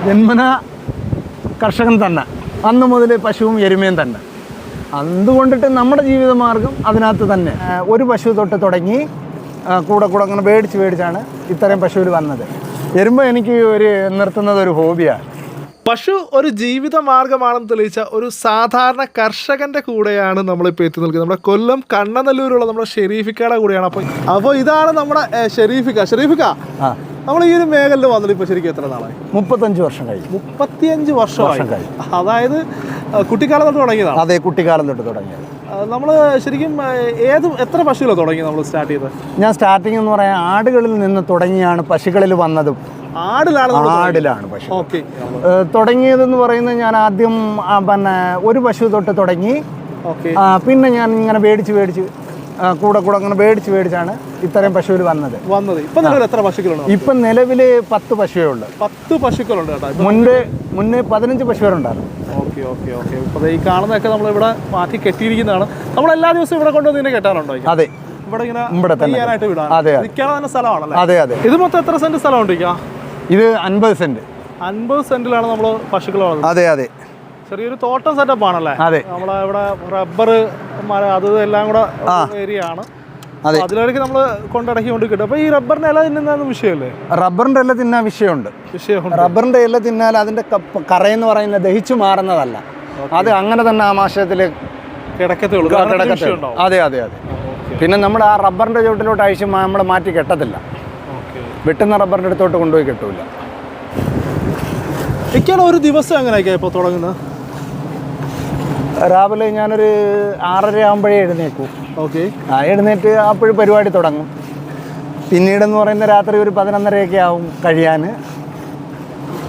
ജന്മന കർഷകൻ തന്നെ, അന്ന് മുതൽ പശുവും എരുമയും തന്നെ. അതുകൊണ്ടിട്ട് നമ്മുടെ ജീവിതമാർഗം അതിനകത്ത് തന്നെ. ഒരു പശു തൊട്ട് തുടങ്ങി കൂടെ അങ്ങനെ മേടിച്ചാണ് ഇത്രയും പശുവിൽ വന്നത്. എരുമ എനിക്ക് നിർത്തുന്നത് ഒരു ഹോബിയാണ്. പശു ഒരു ജീവിത മാർഗമാണെന്ന് തെളിയിച്ച ഒരു സാധാരണ കർഷകന്റെ കൂടെയാണ് നമ്മളിപ്പോൾ എത്തി നിൽക്കുന്നത്. നമ്മുടെ കൊല്ലം കണ്ണനല്ലൂരുള്ള നമ്മുടെ ഷെരീഫിക്കയുടെ കൂടെയാണ്. അപ്പോൾ ഇതാണ് നമ്മുടെ ഷെരീഫിക്ക. നമ്മൾ ഈ ഒരു മേഖലയിൽ വന്നിട്ട് ഇപ്പോൾ ശരിക്കും എത്ര നാളായി? 35 വർഷം കഴിഞ്ഞു. 35 വർഷം കഴിഞ്ഞു. അതായത് കുട്ടിക്കാലം തൊട്ട് തുടങ്ങിയതാണ്? അതെ, കുട്ടിക്കാലം തൊട്ട് തുടങ്ങിയത്. നമ്മൾ ശരിക്കും എത്ര പശുക്കളാണ് തുടങ്ങി നമ്മൾ സ്റ്റാർട്ട് ചെയ്തത്? ഞാൻ സ്റ്റാർട്ടിങ് എന്ന് പറയാൻ ആടുകളിൽ നിന്ന് തുടങ്ങിയാണ് പശുക്കളിൽ വന്നതും. ആടിലാണ് പശു. ഓക്കെ. തുടങ്ങിയതെന്ന് പറയുന്നത് ഞാൻ ആദ്യം ഒരു പശു തൊട്ട് തുടങ്ങി. പിന്നെ ഞാൻ ഇങ്ങനെ മേടിച്ച് കൂടെ അങ്ങനെ മേടിച്ചാണ് ഇത്രയും പശുവിൽ വന്നത്. എത്ര പശുക്കളുണ്ട്? ഇപ്പം നിലവിൽ 10 പശുവേ ഉള്ളു. 10 പശുക്കളുണ്ട് കേട്ടോ. മുന്നേ 15 പശുക്കളുണ്ടായിരുന്നു. ഓക്കെ. ഇപ്പോൾ ഈ കാണുന്നതൊക്കെ നമ്മളിവിടെ മാറ്റി കെട്ടിയിരിക്കുന്നതാണ്. നമ്മൾ എല്ലാ ദിവസവും ഇവിടെ കൊണ്ടുവന്ന് ഇതിനെ കെട്ടാറുണ്ടോ? അതെ, ഇവിടെ തന്നെ. അതെ. ഇത് മൊത്തം എത്ര സെന്റ് സ്ഥലമുണ്ട്? ഇത് 50 സെന്റ്. 50 സെന്റിലാണ് നമ്മൾ പശുക്കൾ വളർത്തുന്നത്. അതെ. ചെറിയൊരു തോട്ടം സെറ്റപ്പ് ആണല്ലേ? അതെ. നമ്മളെ ഇവിടെ റബ്ബർ അത് എല്ലാം കൂടെ ഏരിയ ആണ്. അതിലേക്ക് നമ്മൾ കൊണ്ടിടക്കി കിട്ടും. അപ്പൊ ഈ റബ്ബറിന്റെ ഇല തിന്നുന്ന വിഷയമല്ലേ? റബ്ബറിന്റെ ഇല തിന്നാ വിഷയമുണ്ട്. റബ്ബറിന്റെ ഇല തിന്നാൽ അതിന്റെ കറയെന്ന് പറയുന്നത് ദഹിച്ചു മാറുന്നതല്ല. അത് അങ്ങനെ തന്നെ ആമാശയത്തില് കിടക്കത്തുള്ളൂ. അതെ. പിന്നെ നമ്മുടെ ആ റബ്ബറിന്റെ ചുവട്ടിലോട്ട് അഴിച്ച് നമ്മൾ മാറ്റി കെട്ടത്തില്ല. വെട്ടുന്ന റബ്ബറിന്റെ അടുത്തോട്ട് കൊണ്ടുപോയി കെട്ടൂല. ഒരു ദിവസം എങ്ങനെയൊക്കെയാ ഇപ്പോൾ തുടങ്ങുന്നത്? രാവിലെ ഞാനൊരു 6:30 ആകുമ്പോഴേ എഴുന്നേക്കും. എഴുന്നേറ്റ് അപ്പോഴും പരിപാടി തുടങ്ങും. പിന്നീടെന്ന് പറയുന്ന രാത്രി ഒരു 11:30 ആവും കഴിയാൻ.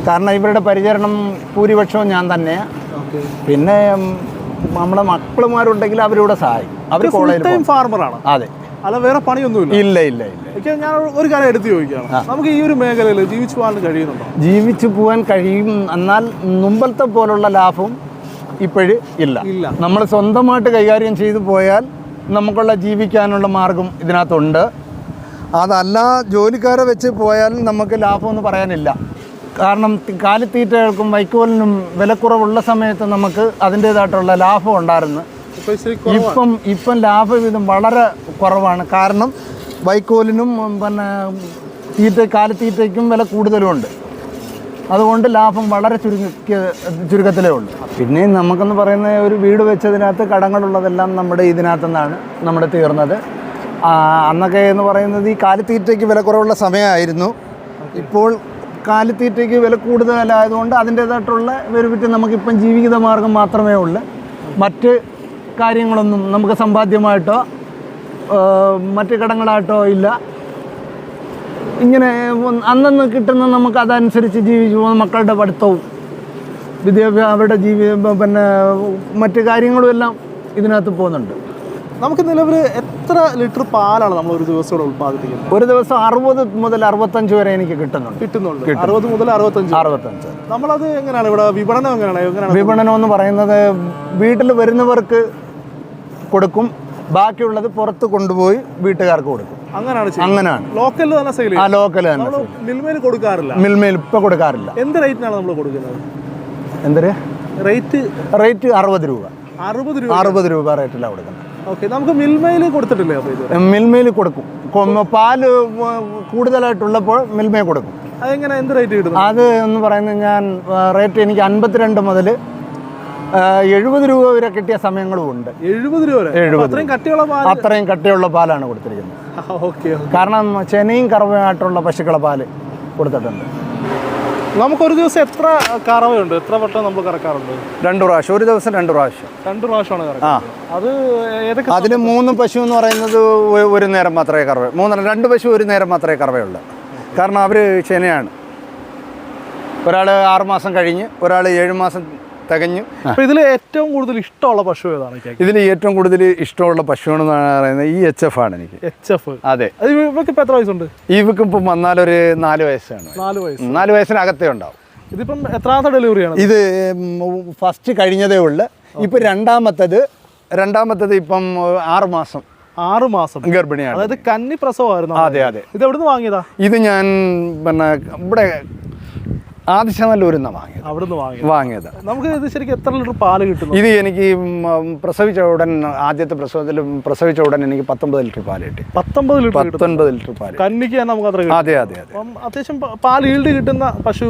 കാരണം ഇവരുടെ പരിചരണം ഭൂരിപക്ഷവും ഞാൻ തന്നെയാണ്. പിന്നെ നമ്മുടെ മക്കളുമാരുണ്ടെങ്കിൽ അവരിവിടെ സഹായിക്കും. അവർ കോളേജിൽ ഫാർമറാണ്. അതെ. അല്ല, വേറെ പണിയൊന്നുമില്ല? ഇല്ല. ഞാൻ ഒരു കാര്യം എടുത്ത് ചോദിക്കുകയാണ്, നമുക്ക് ഈ ഒരു മേഖലയിൽ ജീവിച്ചു പോകാൻ കഴിയുന്നുണ്ടോ? ജീവിച്ചു പോകാൻ കഴിയും, എന്നാൽ മുമ്പത്തെ പോലുള്ള ലാഭം ഇപ്പോഴും ഇല്ല. നമ്മൾ സ്വന്തമായിട്ട് കൈകാര്യം ചെയ്തു പോയാൽ നമുക്കുള്ള ജീവിക്കാനുള്ള മാർഗം ഇതിനകത്തുണ്ട്. അതല്ല ജോലിക്കാരെ വെച്ച് പോയാൽ നമുക്ക് ലാഭമൊന്നും പറയാനില്ല. കാരണം കാലിത്തീറ്റകൾക്കും വൈക്കോലിനും വിലക്കുറവുള്ള സമയത്ത് നമുക്ക് അതിൻ്റേതായിട്ടുള്ള ലാഭം ഉണ്ടായിരുന്നു. ഇപ്പം ലാഭവിധം വളരെ കുറവാണ്. കാരണം വൈക്കോലിനും കാലിത്തീറ്റയ്ക്കും വില കൂടുതലുമുണ്ട്. അതുകൊണ്ട് ലാഭം വളരെ ചുരുക്കത്തിലേ ഉള്ളൂ. പിന്നെ നമുക്കെന്ന് പറയുന്ന ഒരു വീട് വെച്ചതിനകത്ത് കടങ്ങളുള്ളതെല്ലാം നമ്മുടെ ഇതിനകത്തുനിന്നാണ് നമ്മുടെ തീർന്നത്. അന്നൊക്കെ എന്ന് പറയുന്നത് ഈ കാലിത്തീറ്റയ്ക്ക് വില കുറവുള്ള സമയമായിരുന്നു. ഇപ്പോൾ കാലിത്തീറ്റയ്ക്ക് വില കൂടുതലായതുകൊണ്ട് അതിൻ്റേതായിട്ടുള്ള വിറ്റ് നമുക്കിപ്പം ജീവിത മാർഗം മാത്രമേ ഉള്ളൂ. മറ്റ് കാര്യങ്ങളൊന്നും നമുക്ക് സമ്പാദ്യമായിട്ടോ മറ്റ് കടങ്ങളായിട്ടോ ഇല്ല. ഇങ്ങനെ അന്നന്ന് കിട്ടുന്ന നമുക്ക് അതനുസരിച്ച് ജീവിച്ചു പോകുന്ന മക്കളുടെ പഠിത്തവും അവരുടെ മറ്റ് കാര്യങ്ങളും എല്ലാം ഇതിനകത്ത് പോകുന്നുണ്ട്. നമുക്ക് നിലവിൽ എത്ര ലിറ്റർ പാലാണ് നമ്മൾ ഒരു ദിവസം ഉൽപ്പാദിപ്പിക്കുന്നത്? ഒരു ദിവസം 60 മുതൽ 65 വരെ എനിക്ക് കിട്ടുന്നുണ്ട്. 60 മുതൽ 65. നമ്മളത് എങ്ങനെയാണ് ഇവിടെ വിപണനം എങ്ങനെയാണ്? വിപണനം എന്ന് പറയുന്നത് വീട്ടിൽ വരുന്നവർക്ക് കൊടുക്കും, ബാക്കിയുള്ളത് പുറത്ത് കൊണ്ടുപോയി വീട്ടുകാർക്ക് കൊടുക്കും. അങ്ങനെയാണ്. ലോക്കൽ തന്നെ സെയിൽ ചെയ്യും? ലോക്കൽ തന്നെ. മിൽമയിൽ കൊടുക്കാറില്ല? മിൽമയിൽ ഇപ്പം കൊടുക്കാറില്ല. എന്ത് റേറ്റിനാണ് നമ്മൾ കൊടുക്കുന്നത്? എന്തൊരു റേറ്റ്? 60 രൂപ. 60 രൂപ റേറ്റിലാണ് കൊടുക്കുന്നത്. ഓക്കെ. നമുക്ക് മിൽമയിൽ കൊടുത്തിട്ടില്ലേ? മിൽമയിൽ കൊടുക്കും. പാല് കൂടുതലായിട്ടുള്ളപ്പോൾ മിൽമയിൽ കൊടുക്കും. അതെങ്ങനെ, എന്ത് റേറ്റ് കിട്ടും? അത് എന്ന് പറയുന്നത് ഞാൻ റേറ്റ് എനിക്ക് 52 മുതൽ 70 രൂപ വരെ കിട്ടിയ സമയങ്ങളും ഉണ്ട്. 70 രൂപ? അത്രയും കട്ടിയുള്ള പാലാണ് കൊടുത്തിരിക്കുന്നത്. കാരണം ചെനയും കറവയായിട്ടുള്ള പശുക്കളെ പാല് കൊടുത്തിട്ടുണ്ട്. നമുക്കൊരു ദിവസം എത്ര കറവയുണ്ട്? എത്ര വട്ടം നമ്മൾ കറക്കാറുണ്ട്? 2 പ്രാവശ്യം. ഒരു ദിവസം 2 പ്രാവശ്യം. 2 പ്രാവശ്യമാണ് കറക്കുന്നത്. അത് അതിൽ 3 പശു എന്ന് പറയുന്നത് ഒരു നേരം മാത്രമേ കറവ. 2 പശു ഒരു നേരം മാത്രമേ കറവയുള്ളൂ. കാരണം അവർ ചെനയാണ്. ഒരാൾ 6 മാസം കഴിഞ്ഞ്, ഒരാൾ 7 മാസം തികഞ്ഞു. ഇതിൽ ഏറ്റവും കൂടുതൽ ഇഷ്ടമുള്ള പശു ഏതാണ്? ഇതിൽ ഏറ്റവും കൂടുതൽ ഇഷ്ടമുള്ള പശു എന്ന് പറയുന്നത് ഈ HF ആണ് എനിക്ക്. HF? അതെ. ഇവക്ക് ഇപ്പം എത്ര വയസ്സുണ്ട്? ഇവക്ക് ഇപ്പം വന്നാലൊരു 4 വയസ്സാണ്. 4 വയസ്സിനകത്തേ ഉണ്ടാവും. ഇതിപ്പം എത്രാമത്തെ ഡെലിവറിയാണ്? ഇത് ഫസ്റ്റ് കഴിഞ്ഞതേ ഉള്ളു. ഇപ്പം രണ്ടാമത്തത് ഇപ്പം 6 മാസം ഗർഭിണിയാണ്. അതായത് കന്നി പ്രസവമായിരുന്നു? അതെ. ഇത് എവിടെ നിന്ന് വാങ്ങിയതാ? ഇത് ഞാൻ ഇവിടെ ആദിശനല്ലൂരിൽ നിന്നാണ് വാങ്ങിയത്. അവിടുന്ന് വാങ്ങിയത്. നമുക്ക് ഇത് ശരിക്കും എത്ര ലിറ്റർ പാല് കിട്ടും? ഇത് എനിക്ക് പ്രസവിച്ച ഉടൻ, ആദ്യത്തെ പ്രസവിച്ച ഉടൻ എനിക്ക് 19 ലിറ്റർ പാല് കിട്ടി. 19 ലിറ്റർ പാല് കന്നിക്ക് തന്നെ നമുക്ക് അത്ര. അതെ അതെ അതെ. അത്യാവശ്യം പാൽ ഈൽഡ് കിട്ടുന്ന പശു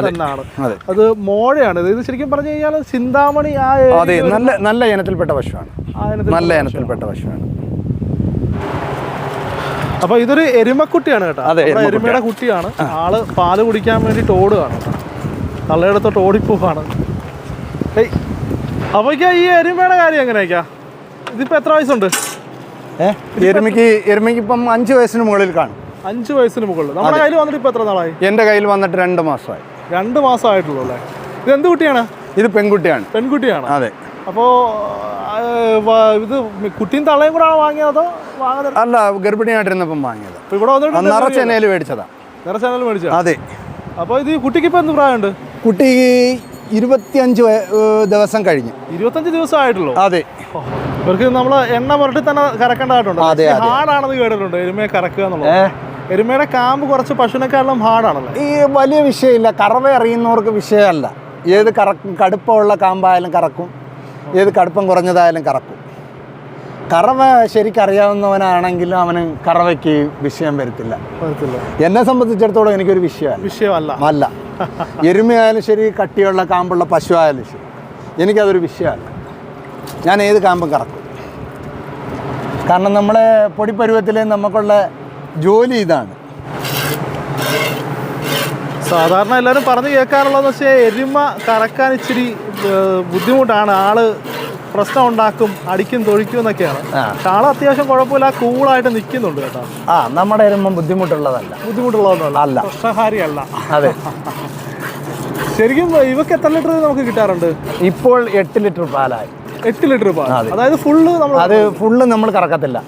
തന്നെയാണ്. അത് മോഴയാണ്. ഇത് ശരിക്കും പറഞ്ഞു കഴിഞ്ഞാൽ ചിന്താമണി. അതെ, നല്ല ഇനത്തിൽപ്പെട്ട പശുവാണ്. നല്ല ഇനത്തിൽപ്പെട്ട പശുവാണ്. അപ്പൊ ഇതൊരു എരുമക്കുട്ടിയാണ് കേട്ടോ. എരുമയുടെ കുട്ടിയാണ്. ആള് പാല് കുടിക്കാൻ വേണ്ടിട്ട് ഓടുകയാണ്. തള്ളയെടുത്തോട്ട് ഓടിപ്പോവാണ്. അപ്പൊ ഈ എരുമയുടെ കാര്യം എങ്ങനെയൊക്കെയാ? ഇതിപ്പോ എത്ര വയസ്സുണ്ട്? എരുമയ്ക്ക് ഇപ്പം 5 വയസ്സിന് മുകളിൽ കാണും. 5 വയസ്സിന് മുകളിൽ. നമ്മുടെ കയ്യിൽ വന്നിട്ട് ഇപ്പൊ എത്ര നാളായി? എന്റെ കയ്യിൽ വന്നിട്ട് 2 മാസമായി. 2 മാസമായിട്ടുള്ളൂ അല്ലേ? ഇത് എന്ത് കുട്ടിയാണ്? ഇത് പെൺകുട്ടിയാണ്. പെൺകുട്ടിയാണ്. അതെ. അപ്പോ ഇത് കുട്ടിയും തള്ളയും കൂടെ വാങ്ങിയതോ? അല്ല, ഗർഭിണിയായിട്ടിരുന്നപ്പം വാങ്ങിയത്. ഇവിടെ നിറച്ചെനയിൽ മേടിച്ചതാ. നിറച്ചെനയിൽ മേടിച്ചത്. അതെ. അപ്പൊ ഇത് കുട്ടിക്ക് ഇപ്പൊ എന്ത് പ്രായമുണ്ട്? കുട്ടി 25 ദിവസം കഴിഞ്ഞു. 25 ദിവസം ആയിട്ടുള്ളൂ. അതെ. ഇവർക്ക് നമ്മള് എണ്ണ പുരട്ടി തന്നെ കറക്കേണ്ടതായിട്ടുണ്ട്. ഹാർഡാണെന്ന് കേട്ടിട്ടുണ്ട് എരുമയെ കറക്കുക എന്നുള്ളത്. എരുമയുടെ കാമ്പ് കുറച്ച് പശുവിനെക്കാളും ഹാർഡാണല്ലോ. ഈ വലിയ വിഷയമില്ല. കറവ അറിയുന്നവർക്ക് വിഷയമല്ല. ഏത് കടുപ്പമുള്ള കാമ്പായാലും കറക്കും, ഏത് കടുപ്പം കുറഞ്ഞതായാലും കറക്കും. കറവ ശരിക്കറിയാവുന്നവനാണെങ്കിലും അവന് കറവയ്ക്ക് വിഷയം വരത്തില്ല. എന്നെ സംബന്ധിച്ചിടത്തോളം എനിക്കൊരു വിഷയമല്ല. അല്ല, എരുമയായാലും ശരി, കട്ടിയുള്ള കാമ്പുള്ള പശു ആയാലും ശരി, എനിക്കതൊരു വിഷയമല്ല. ഞാൻ ഏത് കാമ്പും കറക്കും. കാരണം നമ്മളെ പൊടിപ്പരുവത്തിലെ നമുക്കുള്ള ജോലി ഇതാണ്. സാധാരണ എല്ലാവരും പറഞ്ഞു കേൾക്കാറുള്ളതെന്ന് വെച്ചാൽ എരുമ കറക്കാൻ ഇച്ചിരി ബുദ്ധിമുട്ടാണ്. ആള് പ്രശ്നം ഉണ്ടാക്കും, അടിക്കും, തൊഴിക്കും എന്നൊക്കെയാണ്. പക്ഷെ ആള് അത്യാവശ്യം കുഴപ്പമില്ല, കൂളായിട്ട് നിൽക്കുന്നുണ്ട് കേട്ടോ. നമ്മുടെ എരുമ ബുദ്ധിമുട്ടുള്ളതല്ല. അല്ല, പ്രശ്നഹാരിയല്ല. അതെ. ശരിക്കും ഇവക്ക് എത്ര ലിറ്റർ നമുക്ക് കിട്ടാറുണ്ട്? ഇപ്പോൾ 8 ലിറ്റർ പാലായി. 8 ലിറ്റർ പാൽ. അതായത് ഫുള്ള് നമ്മൾ കറക്കത്തില്ല.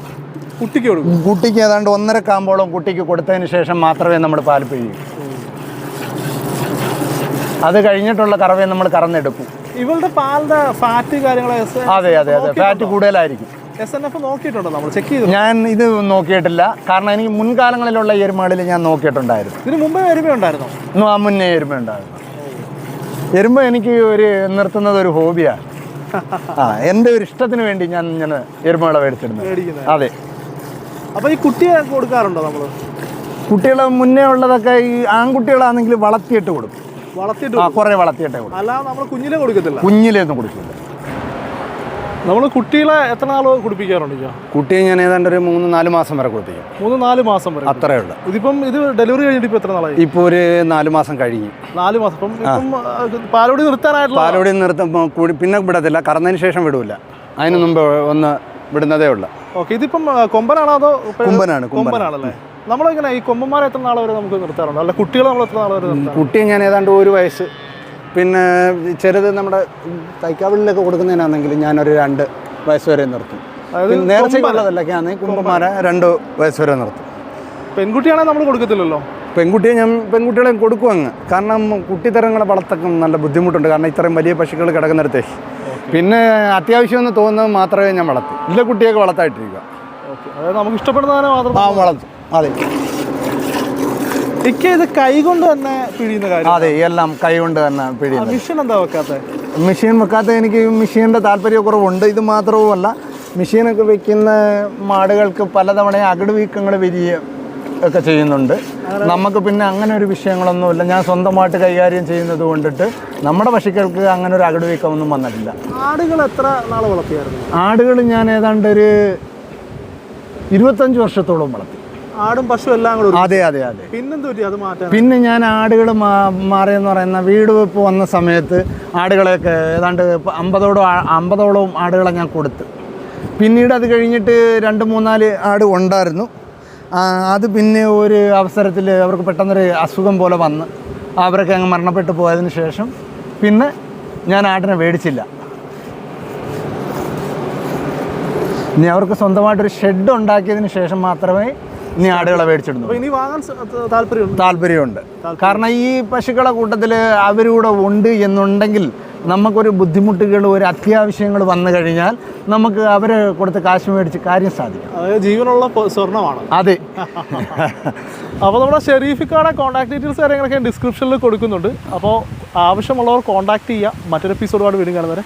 കുട്ടിക്ക് കൊടുക്കും. കുട്ടിക്ക് ഏതാണ്ട് 1.5 കാമ്പോളം കുട്ടിക്ക് കൊടുത്തതിന് ശേഷം മാത്രമേ നമ്മൾ പാൽ പിഴിയൂ. അത് കഴിഞ്ഞിട്ടുള്ള കറവയെ നമ്മൾ കറന്നെടുക്കും. ഇവളുടെ പാലിന്റെ ഫാറ്റ് കാര്യങ്ങൾ? അതെ അതെ അതെ, ഫാറ്റ് കൂടുതലായിരിക്കും. SNF നോക്കിയിട്ടുണ്ടോ? നമ്മൾ ചെക്ക് ചെയ്തു. ഞാൻ ഇത് നോക്കിയിട്ടില്ല. കാരണം എനിക്ക് മുൻകാലങ്ങളിലുള്ള എരുമകളിൽ ഞാൻ നോക്കിയിട്ടുണ്ടായിരുന്നു. ഇതിന് മുമ്പേ എരുമ ഉണ്ടായിരുന്നു? മുന്നേ എരുമ ഉണ്ടായിരുന്നു. എരുമ എനിക്ക് നിർത്തുന്നത് ഒരു ഹോബിയാണ്. എൻ്റെ ഒരു ഇഷ്ടത്തിന് വേണ്ടി ഞാൻ ഇങ്ങനെ എരുമകളെ മേടിച്ചിരുന്നത്. അതെ. അപ്പോൾ ഈ കുട്ടിയെ കൊടുക്കാറുണ്ടോ നമ്മൾ? കുട്ടികളെ മുന്നേ ഉള്ളതൊക്കെ ഈ ആൺകുട്ടികളാണെങ്കിൽ വളർത്തിയിട്ട് കൊടുക്കും. കുറേ വളർത്തിയിട്ടേ കൊടുക്കും. അല്ലാതെ നമ്മൾ കുഞ്ഞിലേ കൊടുക്കത്തില്ല? കുഞ്ഞിലേന്നും കൊടുക്കില്ല. നമ്മൾ കുട്ടികളെ എത്ര നാൾ കുടിപ്പിക്കാറുണ്ട്? കുട്ടിയെ ഞാൻ ഏതാണ്ട് ഒരു 3-4 മാസം വരെ കുടിപ്പിക്കും. 3-4 മാസം വരെ? അത്രേ ഉള്ളൂ. ഇത് ഡെലിവറി കഴിഞ്ഞിട്ട് ഇപ്പോൾ എത്ര നാളായി? ഇപ്പോൾ ഒരു 4 മാസം കഴിഞ്ഞു. 4 മാസം. ഇപ്പം പാലോടി നിർത്താനായിട്ടുള്ള? പാലോടി പിന്നെ വിടത്തില്ല. കറന്നതിന് ശേഷം വിടൂല. അതിന് മുമ്പ് ഒന്ന് വിടുന്നതേ ഉള്ളൂ. ഓക്കെ. ഇതിപ്പം കൊമ്പനാണോ അതോ? കൊമ്പനാണല്ലേ. നമ്മളിങ്ങനെ ഈ കൊമ്പന്മാരെ എത്ര നാൾ വരെ നമുക്ക് നിർത്താറുണ്ട്? അല്ല, കുട്ടികളെ നമ്മൾ എത്ര നാൾ വരെ നിർത്താം? കുട്ടിയെ ഞാൻ ഏതാണ്ട് 1 വയസ്സ്. പിന്നെ ചെറുത് നമ്മുടെ തൈക്കാവിളിലൊക്കെ കൊടുക്കുന്നതിനാണെങ്കിൽ ഞാനൊരു 2 വയസ്സ് വരെ നിർത്തും. നേർച്ചയുള്ളതല്ലൊക്കെ ആണെങ്കിൽ കുമ്പന്മാരെ 2 വയസ്സ് വരെ നിർത്തും. പെൺകുട്ടിയാണെങ്കിൽ നമ്മൾ കൊടുക്കത്തില്ലല്ലോ? പെൺകുട്ടികളെ കൊടുക്കും അങ്ങ്. കാരണം കുട്ടിത്തരങ്ങളെ വളർത്തക്കം നല്ല ബുദ്ധിമുട്ടുണ്ട്. കാരണം ഇത്രയും വലിയ പശുക്കൾ കിടക്കുന്നിടത്തേ. പിന്നെ അത്യാവശ്യം എന്ന് തോന്നുന്നത് മാത്രമേ ഞാൻ വളർത്തും. ഇല്ല, കുട്ടിയൊക്കെ വളർത്തായിട്ടിരിക്കുക. അതായത് നമുക്ക് ഇഷ്ടപ്പെടുന്നതിനെ മാത്രം വളർത്തും. അതെ. ഇത് കൈ കൊണ്ട് തന്നെ പിഴിയുന്ന കാര്യം? അതെ, എല്ലാം കൈ കൊണ്ട് തന്നെ പിഴിയുന്നത്. മെഷീൻ എന്താ വെക്കാത്ത? മെഷീൻ വെക്കാത്ത എനിക്ക് മെഷീൻ്റെ താല്പര്യക്കുറവുണ്ട്. ഇത് മാത്രവുമല്ല, മെഷീനൊക്കെ വെക്കുന്ന മാടുകൾക്ക് പലതവണ അകിട് വീക്കങ്ങൾ ഒക്കെ ചെയ്യുന്നുണ്ട്. നമുക്ക് പിന്നെ അങ്ങനെ ഒരു വിഷയങ്ങളൊന്നുമില്ല. ഞാൻ സ്വന്തമായിട്ട് കൈകാര്യം ചെയ്യുന്നത് കൊണ്ടിട്ട് നമ്മുടെ പശുക്കൾക്ക് അങ്ങനെ ഒരു അകിട് വീക്കമൊന്നും വന്നിട്ടില്ല. ആടുകൾ എത്ര നാൾ വളർത്തിയായിരുന്നു? ആടുകൾ ഞാൻ ഏതാണ്ട് ഒരു 25 വർഷത്തോളം വളർത്തി. ആടും പശു എല്ലാം കൂടെ? അതെ അതെ അതെ. പിന്നെ ഞാൻ ആടുകൾ മാറിയെന്ന് പറയുന്ന വീട് വെപ്പ് വന്ന സമയത്ത് ആടുകളെയൊക്കെ ഏതാണ്ട് 50ഓളം ആടുകളെ ഞാൻ കൊടുത്ത്. പിന്നീട് അത് കഴിഞ്ഞിട്ട് 2-3-4 ആട് ഉണ്ടായിരുന്നു. അത് പിന്നെ ഒരു അവസരത്തിൽ അവർക്ക് പെട്ടെന്നൊരു അസുഖം പോലെ വന്ന് അവരൊക്കെ അങ്ങ് മരണപ്പെട്ടു പോയതിന് ശേഷം പിന്നെ ഞാൻ ആടിനെ മേടിച്ചില്ല. ഇനി അവർക്ക് സ്വന്തമായിട്ടൊരു ഷെഡ് ഉണ്ടാക്കിയതിന് ശേഷം മാത്രമേ ഇനി ആടുകളെ മേടിച്ചിടുന്നു. ഇനി വാങ്ങാൻ താല്പര്യമുണ്ട്. കാരണം ഈ പശുക്കളെ കൂട്ടത്തിൽ അവരൂടെ ഉണ്ട് എന്നുണ്ടെങ്കിൽ നമുക്കൊരു ബുദ്ധിമുട്ടുകൾ ഒരു അത്യാവശ്യങ്ങൾ വന്നു കഴിഞ്ഞാൽ നമുക്ക് അവരെ കൊടുത്ത് കാശ് മേടിച്ച് കാര്യം സാധിക്കും. അതായത് ജീവനുള്ള സ്വർണ്ണമാണ്. അതെ. അപ്പോൾ നമ്മുടെ ഷെരീഫിക്കാടെ കോൺടാക്ട് ഡീറ്റെയിൽസ് കാര്യങ്ങളൊക്കെ ഡിസ്ക്രിപ്ഷനിൽ കൊടുക്കുന്നുണ്ട്. അപ്പോൾ ആവശ്യമുള്ളവർ കോൺടാക്ട് ചെയ്യുക. മറ്റൊരു എപ്പിസോഡുമായിട്ട് വീണ്ടും കാണുന്നവരെ.